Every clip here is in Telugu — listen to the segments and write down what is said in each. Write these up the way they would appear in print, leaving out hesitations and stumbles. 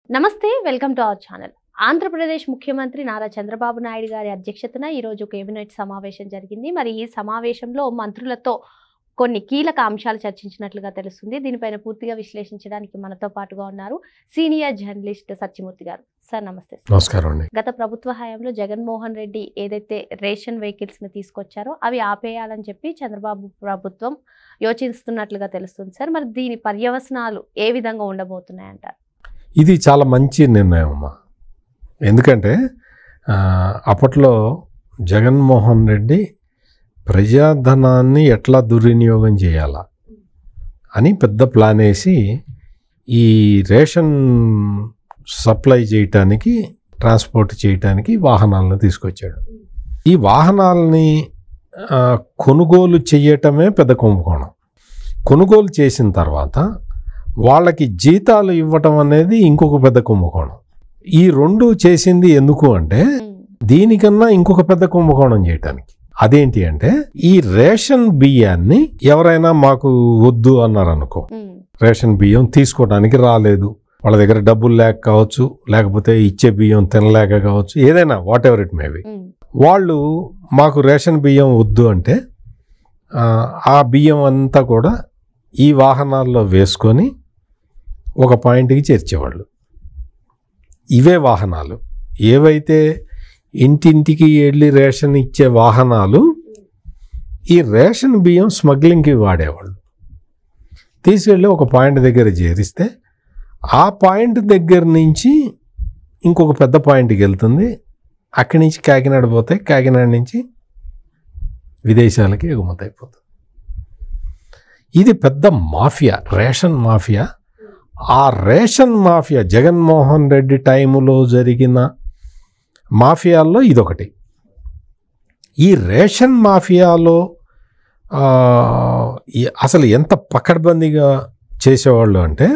నమస్తే, welcome to our channel. Andhra Pradesh ముఖ్యమంత్రి నారా చంద్రబాబు నాయుడు గారి అధ్యక్షతన ఈరోజు కేబినెట్ సమావేశం జరిగింది. మరి ఈ సమావేశంలో మంత్రులతో కొన్ని కీలక అంశాలు చర్చించినట్లుగా తెలుస్తుంది. దీనిపైన పూర్తిగా విశ్లేషించడానికి మనతో పాటుగా ఉన్నారు సీనియర్ జర్నలిస్ట్ సత్యమూర్తి గారు. సార్ నమస్తే. నమస్కారం అండి. గత ప్రభుత్వ హయాంలో జగన్మోహన్ రెడ్డి ఏదైతే రేషన్ వెహికల్స్ ని తీసుకొచ్చారో అవి ఆపేయాలని చెప్పి చంద్రబాబు ప్రభుత్వం యోచిస్తున్నట్లుగా తెలుస్తుంది సార్. మరి దీని పర్యవసనాలు ఏ విధంగా ఉండబోతున్నాయంటారు? ఇది చాలా మంచి నిర్ణయం అమ్మా. ఎందుకంటే అప్పట్లో జగన్మోహన్ రెడ్డి ప్రజాధనాన్ని ఎట్లా దుర్వినియోగం చేయాలా అని పెద్ద ప్లాన్ వేసి ఈ రేషన్ సప్లై చేయటానికి, ట్రాన్స్పోర్ట్ చేయటానికి వాహనాలను తీసుకొచ్చాడు. ఈ వాహనాలని కొనుగోలు చేయటమే పెద్ద కుంభకోణం. కొనుగోలు చేసిన తర్వాత వాళ్ళకి జీతాలు ఇవ్వటం అనేది ఇంకొక పెద్ద కుంభకోణం. ఈ రెండు చేసింది ఎందుకు అంటే దీనికన్నా ఇంకొక పెద్ద కుంభకోణం చేయటానికి. అదేంటి అంటే ఈ రేషన్ బియ్యాన్ని ఎవరైనా మాకు వద్దు అన్నారు అనుకో, రేషన్ బియ్యం తీసుకోవడానికి రాలేదు, వాళ్ళ దగ్గర డబ్బులు లేక కావచ్చు, లేకపోతే ఇచ్చే బియ్యం తినలేక కావచ్చు, ఏదైనా what ever it may be, వాళ్ళు మాకు రేషన్ బియ్యం వద్దు అంటే ఆ బియ్యం అంతా కూడా ఈ వాహనాల్లో వేసుకొని ఒక పాయింట్కి చేర్చేవాళ్ళు. ఇవే వాహనాలు ఏవైతే ఇంటింటికి వెళ్ళి రేషన్ ఇచ్చే వాహనాలు ఈ రేషన్ బియ్యం స్మగ్లింగ్కి వాడేవాళ్ళు. తీసుకెళ్ళి ఒక పాయింట్ దగ్గర చేరిస్తే ఆ పాయింట్ దగ్గర నుంచి ఇంకొక పెద్ద పాయింట్కి వెళ్తుంది. అక్కడి నుంచి కాకినాడ పోతాయి, కాకినాడ నుంచి విదేశాలకి ఎగుమతి అయిపోతుంది. ఇది పెద్ద మాఫియా, రేషన్ మాఫియా. ఆ రేషన్ మాఫియా జగన్మోహన్ రెడ్డి టైములో జరిగిన మాఫియాల్లో ఇదొకటి. ఈ రేషన్ మాఫియాలో అసలు ఎంత పకడ్బందీగా చేసేవాళ్ళు అంటే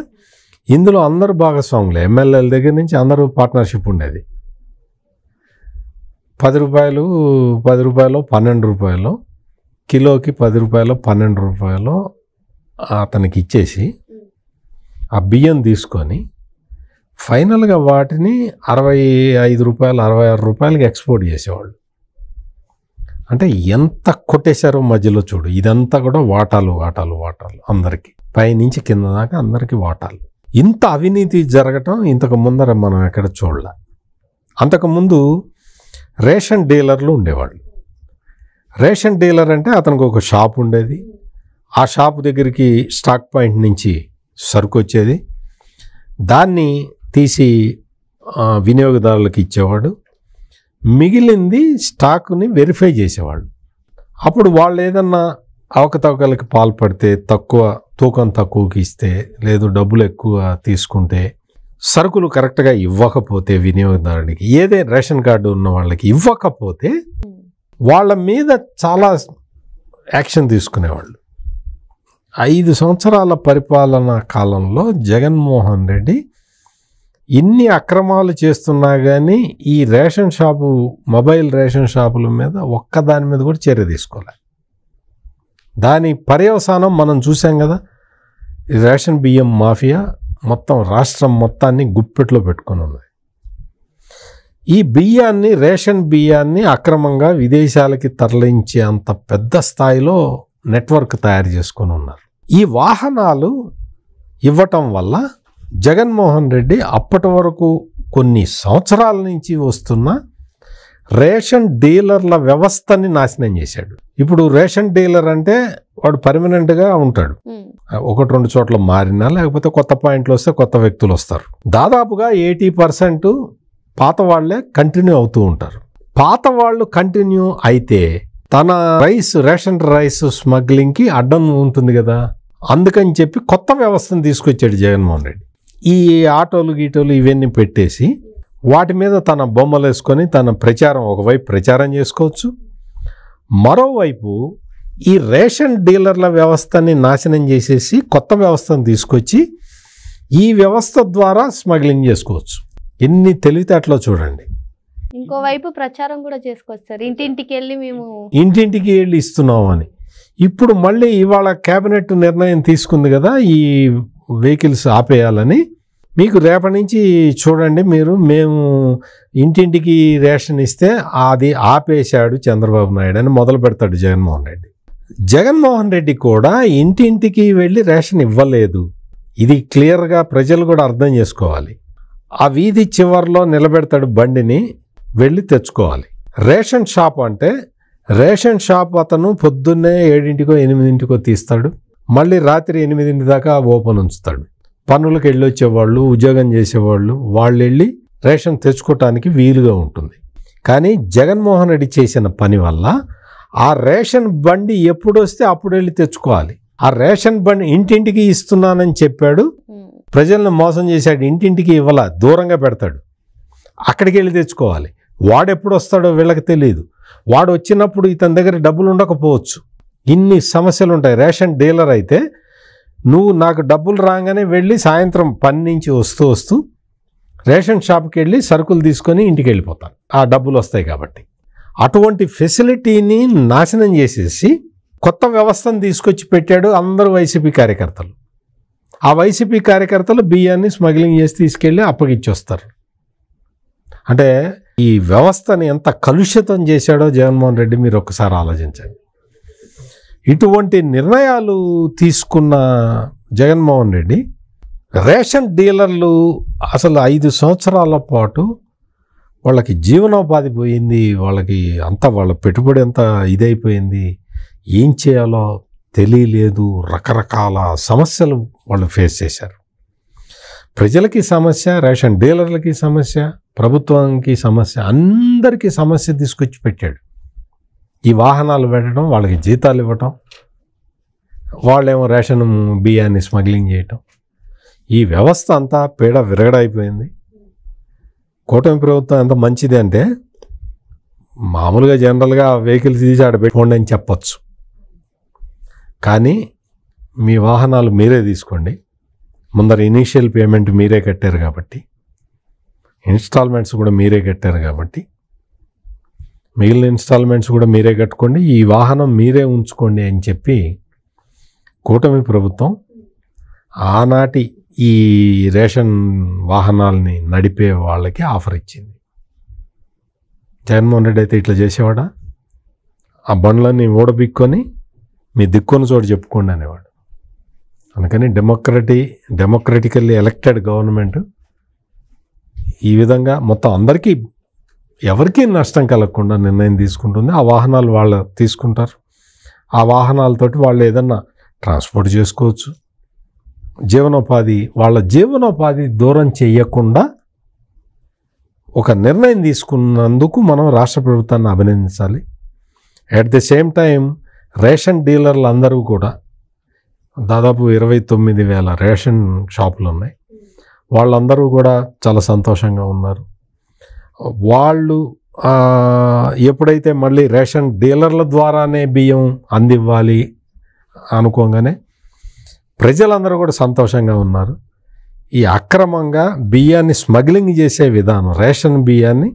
ఇందులో అందరూ భాగస్వాములు, ఎమ్మెల్యేల దగ్గర నుంచి అందరూ పార్ట్నర్షిప్ ఉండేది. 10 రూపాయలు 12 రూపాయలు కిలోకి 10 రూపాయలు 12 రూపాయలు అతనికి ఇచ్చేసి ఆ బియ్యం తీసుకొని ఫైనల్గా వాటిని 65 రూపాయలు 66 రూపాయలకి ఎక్స్పోర్ట్ చేసేవాళ్ళు. అంటే ఎంత కొట్టేశారో మధ్యలో చూడు. ఇదంతా కూడా వాటాలు అందరికీ, పైనుంచి కింద దాకా అందరికీ వాటాలు. ఇంత అవినీతి జరగటం ఇంతకు ముందర మనం ఎక్కడ చూడలే. అంతకుముందు రేషన్ డీలర్లు ఉండేవాళ్ళు. రేషన్ డీలర్ అంటే అతనికి ఒక షాప్ ఉండేది. ఆ షాప్ దగ్గరికి స్టాక్ పాయింట్ నుంచి సరుకు వచ్చేది, దాన్ని తీసి వినియోగదారులకు ఇచ్చేవాడు. మిగిలింది స్టాక్ని వెరిఫై చేసేవాళ్ళు. అప్పుడు వాళ్ళు ఏదన్నా అవకతవకలకి పాల్పడితే, తూకం తక్కువకి ఇస్తే, లేదు డబ్బులు ఎక్కువ తీసుకుంటే, సరుకులు కరెక్ట్గా ఇవ్వకపోతే వినియోగదారుడికి, ఏదే రేషన్ కార్డు ఉన్న వాళ్ళకి ఇవ్వకపోతే వాళ్ళ మీద చాలా యాక్షన్ తీసుకునేవాళ్ళు. 5 సంవత్సరాల పరిపాలనా కాలంలో జగన్మోహన్ రెడ్డి ఇన్ని అక్రమాలు చేస్తున్నా కానీ ఈ రేషన్ షాపు, మొబైల్ రేషన్ షాపుల మీద ఒక్కదాని మీద కూడా చర్య తీసుకోవాలి. దాని పర్యవసానం మనం చూసాం కదా. ఈ రేషన్ బియ్యం మాఫియా మొత్తం రాష్ట్రం మొత్తాన్ని గుప్పెట్లో పెట్టుకొని ఉంది. ఈ బియ్యాన్ని, రేషన్ బియ్యాన్ని అక్రమంగా విదేశాలకి తరలించే అంత పెద్ద స్థాయిలో నెట్వర్క్ తయారు చేసుకొని ఉన్నారు. ఈ వాహనాలు ఇవ్వటం వల్ల జగన్మోహన్ రెడ్డి అప్పటి వరకు కొన్ని సంవత్సరాల నుంచి వస్తున్న రేషన్ డీలర్ల వ్యవస్థని నాశనం చేశాడు. ఇప్పుడు రేషన్ డీలర్ అంటే వాడు పర్మనెంట్గా ఉంటాడు. 1-2 చోట్ల మారినా, లేకపోతే కొత్త పాయింట్లు వస్తే కొత్త వ్యక్తులు వస్తారు. దాదాపుగా 80% పాత వాళ్లే కంటిన్యూ అవుతూ ఉంటారు. పాత వాళ్ళు కంటిన్యూ అయితే తన రేషన్ రైస్ స్మగ్లింగ్కి అడ్డం ఉంటుంది కదా. అందుకని చెప్పి కొత్త వ్యవస్థను తీసుకొచ్చాడు జగన్మోహన్ రెడ్డి. ఈ ఆటోలు గీటోలు ఇవన్నీ పెట్టేసి వాటి మీద తన బొమ్మలు వేసుకొని తన ప్రచారం, ఒకవైపు ప్రచారం చేసుకోవచ్చు, మరోవైపు ఈ రేషన్ డీలర్ల వ్యవస్థని నాశనం చేసేసి కొత్త వ్యవస్థను తీసుకొచ్చి ఈ వ్యవస్థ ద్వారా స్మగ్లింగ్ చేసుకోవచ్చు. ఎన్ని తెలివితేటలో చూడండి. ఇంకోవైపు ప్రచారం కూడా చేసుకొస్తారు, ఇంటింటికి వెళ్ళి ఇస్తున్నాం అని. ఇప్పుడు మళ్ళీ ఇవాళ కేబినెట్ నిర్ణయం తీసుకుంది కదా ఈ వెహికల్స్ ఆపేయాలని. మీకు రేపటి నుంచి చూడండి మీరు, మేము ఇంటింటికి రేషన్ ఇస్తే అది ఆపేశాడు చంద్రబాబు నాయుడు అని మొదలు పెడతాడు జగన్మోహన్ రెడ్డి. జగన్మోహన్ రెడ్డి కూడా ఇంటింటికి వెళ్ళి రేషన్ ఇవ్వలేదు. ఇది క్లియర్గా ప్రజలు కూడా అర్థం చేసుకోవాలి. ఆ వీధి చివరిలో నిలబెడతాడు బండిని, వెళ్ళి తెచ్చుకోవాలి. రేషన్ షాప్ అంటే రేషన్ షాప్ అతను పొద్దున్నే 7 8 తీస్తాడు, మళ్ళీ రాత్రి 8 దాకా ఓపెన్ ఉంచుతాడు. పనులకు వెళ్ళి వచ్చేవాళ్ళు, ఉద్యోగం చేసేవాళ్ళు వాళ్ళు వెళ్ళి రేషన్ తెచ్చుకోవటానికి వీలుగా ఉంటుంది. కానీ జగన్మోహన్ రెడ్డి చేసిన పని వల్ల ఆ రేషన్ బండి ఎప్పుడు వస్తే అప్పుడు వెళ్ళి తెచ్చుకోవాలి. ఆ రేషన్ బండి ఇంటింటికి ఇస్తున్నానని చెప్పాడు, ప్రజలను మోసం చేశాడు. ఇంటింటికి ఇవ్వాల, దూరంగా పెడతాడు, అక్కడికి వెళ్ళి తెచ్చుకోవాలి. వాడు ఎప్పుడు వస్తాడో వీళ్ళకి తెలియదు. వాడు వచ్చినప్పుడు ఇతని దగ్గర డబ్బులు ఉండకపోవచ్చు. ఇన్ని సమస్యలు ఉంటాయి. రేషన్ డీలర్ అయితే నువ్వు నాకు డబ్బులు రాగానే వెళ్ళి సాయంత్రం పని నుంచి వస్తూ రేషన్ షాప్కి వెళ్ళి సరుకులు తీసుకొని ఇంటికి వెళ్ళిపోతాను, ఆ డబ్బులు వస్తాయి కాబట్టి. అటువంటి ఫెసిలిటీని నాశనం చేసేసి కొత్త వ్యవస్థను తీసుకొచ్చి పెట్టాడు అందరూ వైసీపీ కార్యకర్తలు. ఆ వైసీపీ కార్యకర్తలు బియ్యాన్ని స్మగ్లింగ్ చేసి తీసుకెళ్ళి అప్పగిచ్చొస్తారు. అంటే ఈ వ్యవస్థని ఎంత కలుషితం చేశాడో జగన్మోహన్ రెడ్డి మీరు ఒక్కసారి ఆలోచించండి. ఇటువంటి నిర్ణయాలు తీసుకున్న జగన్మోహన్ రెడ్డి రేషన్ డీలర్లు అసలు 5 సంవత్సరాల పాటు వాళ్ళకి జీవనోపాధి పోయింది, వాళ్ళకి అంతా వాళ్ళ పెట్టుబడి అంతా ఇదైపోయింది, ఏం చేయాలో తెలియలేదు, రకరకాల సమస్యలు వాళ్ళు ఫేస్ చేశారు. ప్రజలకి సమస్య, రేషన్ డీలర్లకి సమస్య, ప్రభుత్వానికి సమస్య, అందరికీ సమస్య తీసుకొచ్చి పెట్టాడు. ఈ వాహనాలు పెట్టడం, వాళ్ళకి జీతాలు ఇవ్వటం, వాళ్ళేమో రేషన్ బియ్యాన్ని స్మగ్లింగ్ చేయటం, ఈ వ్యవస్థ అంతా పీడ విరగడైపోయింది. కూటమి ప్రభుత్వం ఎంత మంచిది అంటే మామూలుగా జనరల్గా వెహికల్స్ తీసి ఆడ పెట్టుకోండి అని చెప్పచ్చు, కానీ మీ వాహనాలు మీరే తీసుకోండి, ముందర ఇనీషియల్ పేమెంట్ మీరే కట్టారు కాబట్టి, ఇన్స్టాల్మెంట్స్ కూడా మీరే కట్టారు కాబట్టి మిగిలిన ఇన్స్టాల్మెంట్స్ కూడా మీరే కట్టుకోండి, ఈ వాహనం మీరే ఉంచుకోండి అని చెప్పి కూటమి ప్రభుత్వం ఆనాటి ఈ రేషన్ వాహనాలని నడిపే వాళ్ళకి ఆఫర్ ఇచ్చింది. జగన్మోహన్ రెడ్డి అయితే ఇట్లా చేసేవాడా? ఆ బండ్లన్నీ ఓడబిక్కొని మీ దిక్కున్న చోటు చెప్పుకోండి అనేవాడు. అందుకని డెమోక్రటికల్లీ ఎలక్టెడ్ గవర్నమెంట్ ఈ విధంగా మొత్తం అందరికీ ఎవరికీ నష్టం కలగకుండా నిర్ణయం తీసుకుంటుంది. ఆ వాహనాలు వాళ్ళు తీసుకుంటారు, ఆ వాహనాలతోటి వాళ్ళు ఏదన్నా ట్రాన్స్పోర్ట్ చేసుకోవచ్చు, వాళ్ళ జీవనోపాధి దూరం చేయకుండా ఒక నిర్ణయం తీసుకున్నందుకు మనం రాష్ట్ర ప్రభుత్వాన్ని అభినందించాలి. At the same time ration డీలర్లు అందరూ కూడా దాదాపు 29,000 రేషన్ షాపులు ఉన్నాయి, వాళ్ళందరూ కూడా చాలా సంతోషంగా ఉన్నారు. వాళ్ళు ఎప్పుడైతే మళ్ళీ రేషన్ డీలర్ల ద్వారానే బియ్యం అందివ్వాలి అనుకోగానే ప్రజలందరూ కూడా సంతోషంగా ఉన్నారు. ఈ అక్రమంగా బియ్యాన్ని స్మగ్లింగ్ చేసే విధానం, రేషన్ బియ్యాన్ని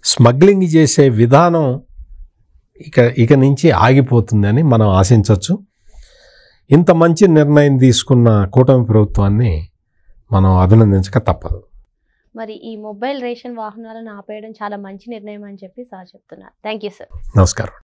స్మగ్లింగ్ చేసే విధానం ఇక నుంచి ఆగిపోతుందని మనం ఆశించవచ్చు. ఇంత మంచి నిర్ణయం తీసుకున్న కూటమి ప్రభుత్వాన్ని మనం అభినందించక తప్పదు. మరి ఈ మొబైల్ రేషన్ వాహనాలను ఆపేయడం చాలా మంచి నిర్ణయం అని చెప్పి సార్ చెప్తున్నారు. Thank you sir. నమస్కారం.